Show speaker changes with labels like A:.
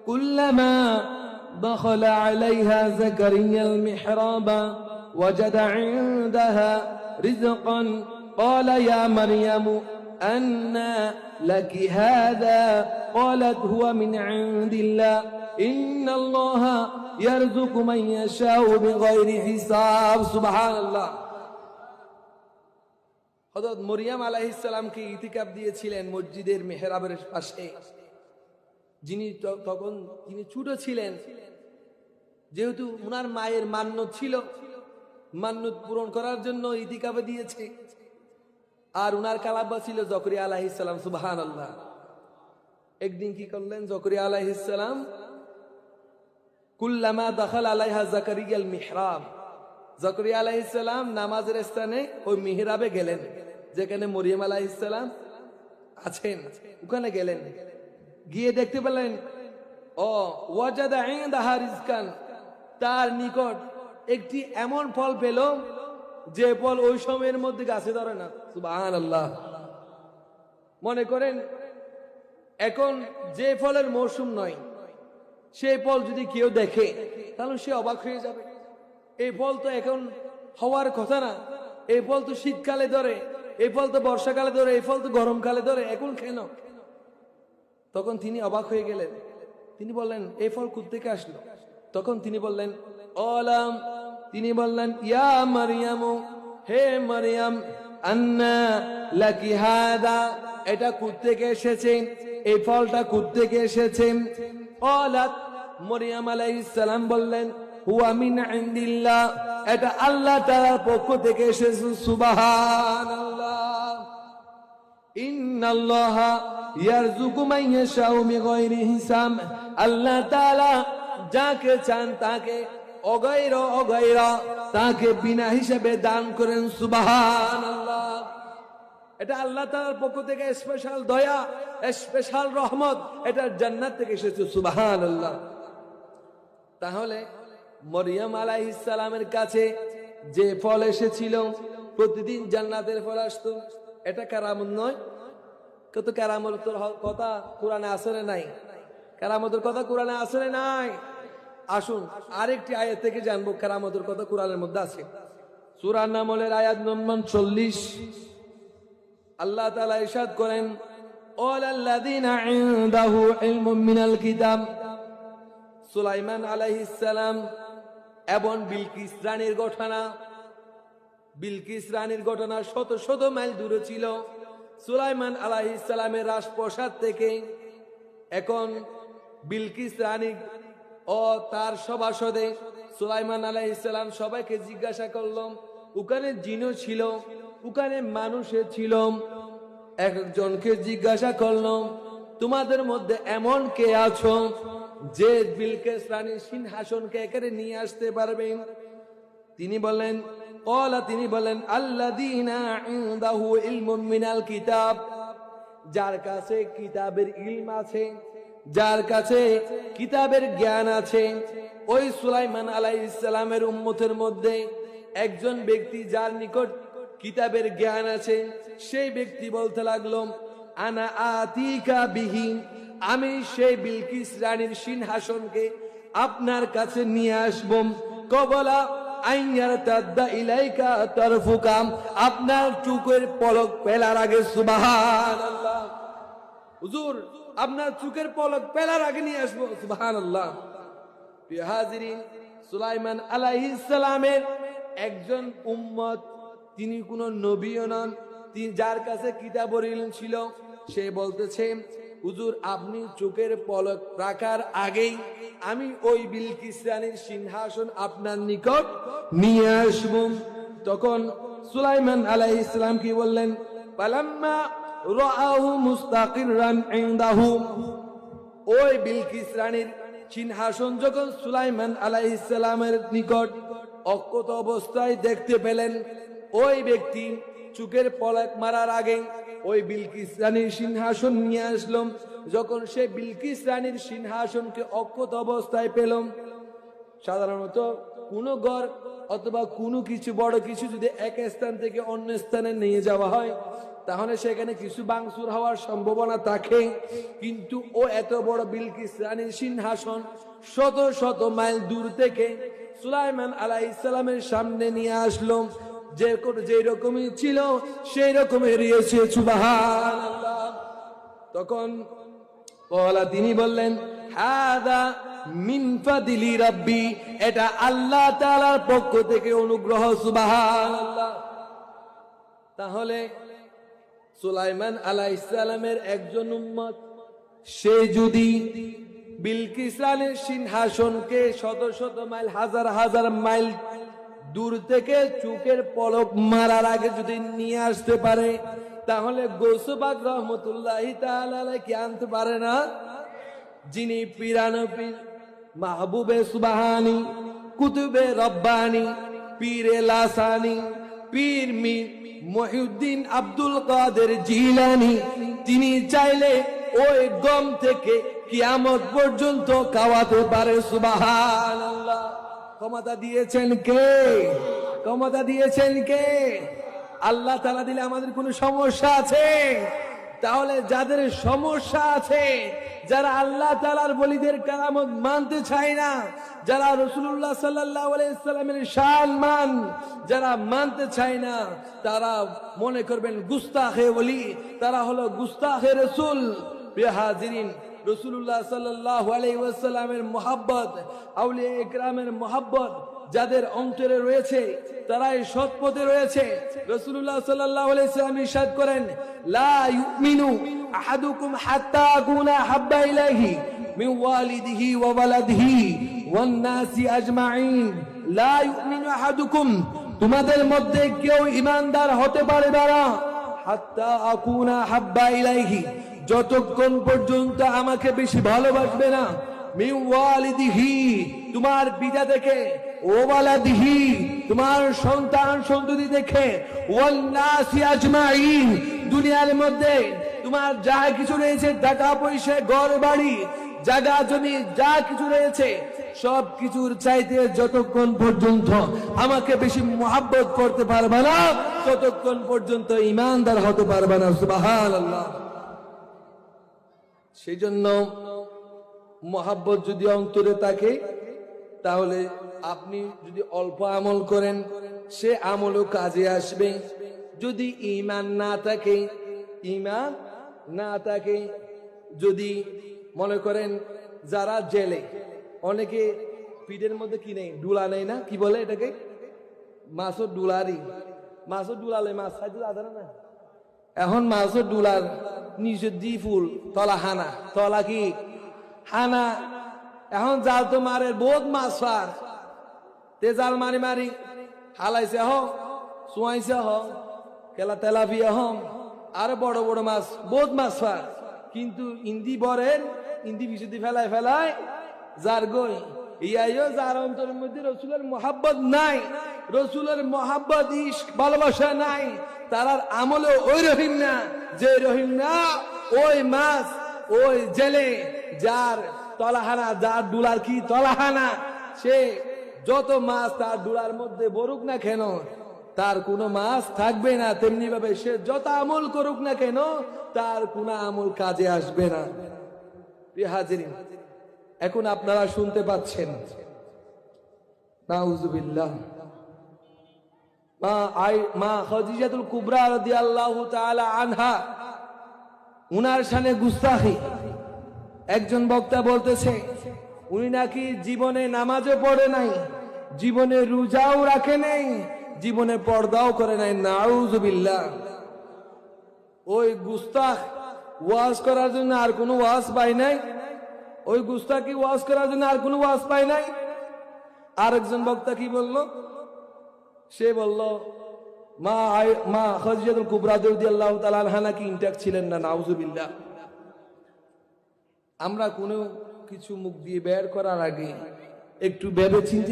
A: কুল্লামা دخل عليها زكريا المحراب وجد عندها رزقا قال يا مريم أنى لك هذا قالت هو من عند الله إن الله يرزق من يشاء بغير حساب سبحان الله হযরত মরিয়ম আলাইহিস সালামকে ইতিকাফ দিয়েছিলেন মসজিদের মেহরাবের পাশে। যিনি তখন তিনি ছোট ছিলেন, যেহেতু ওনার মায়ের মান্যত ছিল, মান্যত পূরণ করার জন্য ইতিকাফে দিয়েছে। আর ওনার কালাব্বা ছিল জকরিয়া আলাইহিস সালাম সুবহানাল্লাহ। একদিন কি করলেন জকরিয়া আলাইহিস সালাম? কুল্লামা দাখাল আলাইহা জাকারিয়াল মিহরাব, জকরিয়া আলাইহিস সালাম নামাজের স্থানে ওই মিহরাবে গেলেন, যেখানে মরিয়ম আলাইহিস সালাম আছেন, ওখানে গেলেন। গিয়ে দেখতে পেলেন ওয়াজাদা ইনদাহা রিজকান, তার নিকট একটি এমন ফল পেল যে ফল ওই সময়ের মধ্যে গাছে ধরে না। সুবহানাল্লাহ। মনে করেন এখন যে ফলের মৌসুম নয়, সেই ফল যদি কেউ দেখে তাহলে সে অবাক হয়ে যাবে। এই ফল তো এখন হওয়ার কথা না, এই ফল তো শীতকালে ধরে, এই ফল তো বর্ষাকালে ধরে, এই ফল তো গরমকালে ধরে, এখন কেন? তখন তিনি অবাক হয়ে গেলেন। তিনি বললেন এই ফল কোত্থেকে আসলো? তখন তিনি বললেন ওলাম, তিনি বললেন ইয়া মারইয়াম, হে মারইয়াম, আন্না লাকি হাদা, এটা কোত্থেকে এসেছে, এই ফলটা কোত্থেকে এসেছে? ক্বালাত, মরিয়ম আলাইহিস সালাম বললেন হুয়া মিন ইনদিল্লাহ, এটা আল্লাহ তাআলার পক্ষ থেকে এসেছে। সুবহানাল্লাহ। ইন্নাল্লাহা ইয়ারযুকু মান ইয়াশাউ বিগাইরি হিসাব, আল্লাহ তাআলা যাকে চান তাকে অগাইরা তাকে বিনা হিসাবে দান করেন। সুবহানাল্লাহ। এটা আল্লাহ তাআলার পক্ষ থেকে স্পেশাল দয়া, স্পেশাল রহমত, এটা জান্নাত থেকে এসেছে। সুবহানাল্লাহ। তাহলে মরিয়ম আলাইহিস সালামের কাছে যে ফল এসেছিল, প্রতিদিন জান্নাতের ফল আসতো, এটা কারামত নয়? কত কারামতের কথা কোরআনে আছে না নাই? কারামতের কথা কোরআনে আছে না নাই? আসুন আরেকটি আয়াত থেকে জানবো কারামতের কথা কোরআনের মধ্যে আছে। সূরা নামলের আয়াত নম্বর 40, আল্লাহ তাআলা ইরশাদ করেন ওয়ালাল্লাযীনা ইনদাহু ইলমুম মিনাল কিতাব, সুলাইমান আলাইহিস সালাম এবং বিলকিস রানীর ঘটনা। বিলকিস রানীর ঘটনা শত শত মাইল দূরে ছিল সুলাইমান আলাইহিস সালামের রাজপ্রাসাদ থেকে। এখন বিলকিস রানী ও তার সভাসদে সুলাইমান আলাইহিস সালাম সবাইকে জিজ্ঞাসা করলাম, ওখানে জিনও ছিল, ওখানে মানুষও ছিল। একজনকে জিজ্ঞাসা করলাম তোমাদের মধ্যে এমন কে আছো যে বিলকিস রানীর সিংহাসনকে এখানে নিয়ে আসতে পারবেন? তিনি বলেন আল্লাযীনা ইনদাহু ইলমুম মিনাল কিতাব, যার কাছে কিতাবের ইলম আছে, যার কাছে কিতাবের জ্ঞান আছে। ওই সুলাইমান আলাইহিস সালামের উম্মতের মধ্যে একজন ব্যক্তি যার নিকট কিতাবের জ্ঞান আছে, সেই ব্যক্তি বলতে লাগলো আনা আতিকা বিহি, আমি সেই বিলকিস রানীর সিংহাসনকে আপনার কাছে নিয়ে আসব। কবলা আইয়ার তাদ্দা ইলাইকা তারফুকা, আপনার চোখের পলক ফেলার আগে। সুবহানাল্লাহ। হুজুর আপনার চোখের পলক ফেলার আগে নিয়ে আসবো। সুবহানাল্লাহ। প্রিয় হাজিরিন, সুলাইমান আলাইহিস সালামের একজন উম্মত, তিনি কোনো নবীও নন, তিনি যার কাছে কিতাবুল ইলম ছিল, সে বলতেছে হুজুর আপনি চোখের পলক রাখার আগেই আমি ওই বিলকিস রানীর সিংহাসন আপনার নিকট নিয়ে আসব। তখন সুলাইমান আলাইহিস সালাম কি বললেন? পালাম্মা রাআহু মুস্তাকিরান ইনদাহু, ওই বিলকিস রানীর সিংহাসন যখন সুলাইমান আলাইহিস সালামের নিকট অক্ষত অবস্থায় দেখতে পেলেন, ওই ব্যক্তি চোখের পলক মারার আগে ওই বিলকিস রানীর সিংহাসন নিয়ে আসলাম। যখন সে বিলকিস রানীর সিংহাসনকে অক্ষত অবস্থায় পেল, সাধারণত কোন ঘর অথবা কোনো কিছু বড় কিছু যদি এক স্থান থেকে অন্য স্থানে নিয়ে যাওয়া হয়, তাহলে সেখানে কিছু ভাঙচুর হওয়ার সম্ভাবনা থাকে। কিন্তু ও এত বড় বিলকিস রানীর সিংহাসন শত শত মাইল দূর থেকে সুলাইমান আলাইহিস সালামের সামনে নিয়ে আসলো। যে রকমই ছিল সেই রকমই রয়েছে, সুবহানাল্লাহ। তখন তিনি বললেন, হাদা মিন ফাদিলি রাব্বি, এটা আল্লাহ তাআলার পক্ষ থেকে অনুগ্রহ, সুবহানাল্লাহ। তাহলে সুলাইমান আলাইহিস সালামের একজন উম্মত, সে যদি বিলকিস রানীর সিংহাসনকে শত শত মাইল, হাজার হাজার মাইল দূর থেকে চোখের পলক মারার আগে যদি নিয়ে আসতে পারে, তাহলে গৌসে পাক রহমতুল্লাহি তাআলা আলাইহি আনতে পারে না? যিনি পীরানপীর, মাহবুবে সুবহানি, কুতুবে রব্বানি, পীরে লাসানি, পীর মীর মহিউদ্দিন আব্দুল কাদের জিলানী, তিনি চাইলে ওই গম থেকে কিয়ামত পর্যন্ত খাওয়াতে পারে, সুবহানাল্লাহ। ক্ষমতা দিয়েছেন কে? ক্ষমতা দিয়েছেন কে? আল্লাহ তাআলা দিলে আমাদের কোনো সমস্যা আছে? তাহলে যাদের সমস্যা আছে, যারা আল্লাহ তাআলার ওলিদের কারামত মানতে চায় না, যারা রাসূলুল্লাহ সাল্লাল্লাহু আলাইহি ওয়াসাল্লামের শান যারা মানতে চায় না, তারা মনে করবেন গুস্তাখে ওলি, তারা হলো গুস্তাখে রাসূল। বেহাজিরিন, রাসূলুল্লাহ সাল্লাল্লাহু আলাইহি ওয়াসাল্লামের মুহাব্বত, আউলিয়া ইকরামের মুহাব্বত যাদের অন্তরে রয়েছে, তারাই সৎ পথে রয়েছে। রাসূলুল্লাহ সাল্লাল্লাহু আলাইহি ওয়াসাল্লাম ইরশাদ করেন, লা ইউমিনু আহাদুকুম হাত্তা আকুনা হাব্বা ইলাইহি মিন ওয়ালিদিহি ওয়া ওয়ালাদিহি ওয়ান নাসি আজমাইন। লা ইউমিনু আহাদুকুম, তোমাদের মধ্যে কেউ ঈমানদার হতে পারবে না, হাত্তা আকুনা হাব্বা ইলাইহি, যতক্ষণ পর্যন্ত আমাকে বেশি ভালোবাসবে না, মিন ওয়ালিদিহি, তোমার পিতা থেকে, ও ওয়ালাদিহি, তোমার সন্তান সন্ততি দেখে, ওয়ান নাসি আজমাইন, দুনিয়ার মধ্যে তোমার যা কিছু রয়েছে, টাকা পয়সা, ঘর বাড়ি, জায়গা জমি, যা কিছু রয়েছে, সব কিছুর চাইতে যতক্ষণ পর্যন্ত আমাকে বেশি মুহাব্বত করতে পারবে না, ততক্ষণ পর্যন্ত ঈমানদার হতে পারবে না, সুবহানাল্লাহ। সেই জন্য মুহাব্বত যদি অন্তরে থাকে, তাহলে আপনি যদি অল্প আমল করেন, সে আমলও কাজে আসবে। যদি ঈমান না থাকে, ঈমান না থাকে, যদি মনে করেন যারা জেলে, অনেকে পিঠের মধ্যে কি নেই, ডুলা নেই না, কি বলে এটাকে, মাছও ডুলারি, মাছও ডুলালে মাছ খাইতে আধার না। এখন মাছও ডুলার নিচে দি ফুল, তলা হানা, তলা কি হানা। এখন জাল তো মারে বহুত মাছ ফার, তে জাল মারি মারি হালাইছে হম, চুয়াইছে হম, কেলা তেলাপিয়া হম, আরো বড় বড় মাছ, বহুত মাছ ফার। কিন্তু ইন্দি বরেন, ইন্দি বিশুদ্ধি ফেলায় ফেলায় যার গই ইয়াইও, যার অন্তরের মধ্যে রসুলের মোহাব্বত নাই, রসুলের মোহাব্বত ইশক ভালোবাসা নাই, তারার আমলে ওই রহিম না, যে রহিম না ওই মাছ, ওই জেলে যার তলাহানা, যার ডুলার কি তলাহানা, সে যত মাছ তার ডুলার মধ্যে বরুক না কেন, তার কোনো মাছ থাকবে না। তেমনি ভাবে সে যত আমল করুক না কেন, তার কোনো আমল কাজে আসবে না। প্রিয় হাজিরিন, এখন আপনারা শুনতে পাচ্ছেন, নাউজুবিল্লাহ, মা খাদিজাতুল কুবরা রাদিয়াল্লাহু তাআলা আনহা, উনার শানে গুস্তাখি। একজন বক্তা বলতেছে, উনি নাকি জীবনে নামাজও পড়ে নাই, জীবনে রোজাও রাখে নাই, জীবনে পর্দাও করে নাই। নাউজুবিল্লাহ। ওই গুস্তাখ ওয়াজ করার জন্য আর কোনো ওয়াজ পায় নাই, ওই গুস্তাখি ওয়াজ করার জন্য আর কোনো ওয়াজ পায় নাই। আরেকজন বক্তা কি বলল? সে বলল, মা খাদিজাতুল কুবরা রাদিয়াল্লাহু তাআলা আনহা নাকি ইনট্যাক্ট ছিলেন না। নাউজুবিল্লাহ। আমরা কোনো কিছু মুখ দিয়ে বের করার আগে একটু ভেবে চিন্তে